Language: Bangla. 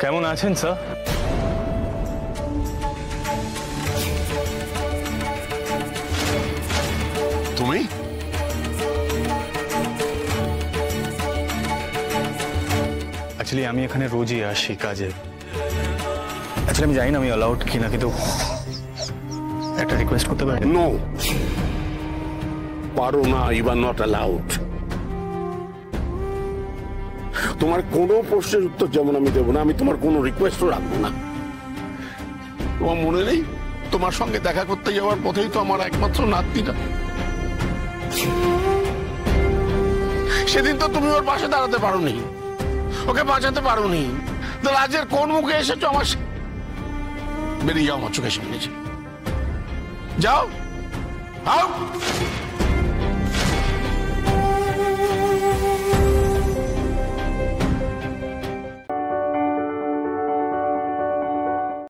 কেমন আছেন স্যার? তুমি অ্যাকচুয়ালি আমি এখানে রোজই আসি কাজে। অ্যাকচুয়ালি আমি জানি না আমি অ্যালাউড কিনা, কিন্তু একটা রিকোয়েস্ট করতে পারি? নো, পারো না। You are not allowed. তোমার কোনো প্রশ্নের উত্তর যেমন আমি দেবো না, আমি তোমার কোনো রিকোয়েস্টও রাখবো না। তোমার মনে নেই তোমার সঙ্গে দেখা করতে যাওয়ার পথেই তো আমার একমাত্র নাতনিটা, সেদিন তো তুমি ওর পাশে দাঁড়াতে পারোনি, ওকে বাঁচাতে পারোনি। তো রাজের কোন মুখে এসেছো আমার? বেরিয়ে যাও আমার চোখের সামনে, যাও।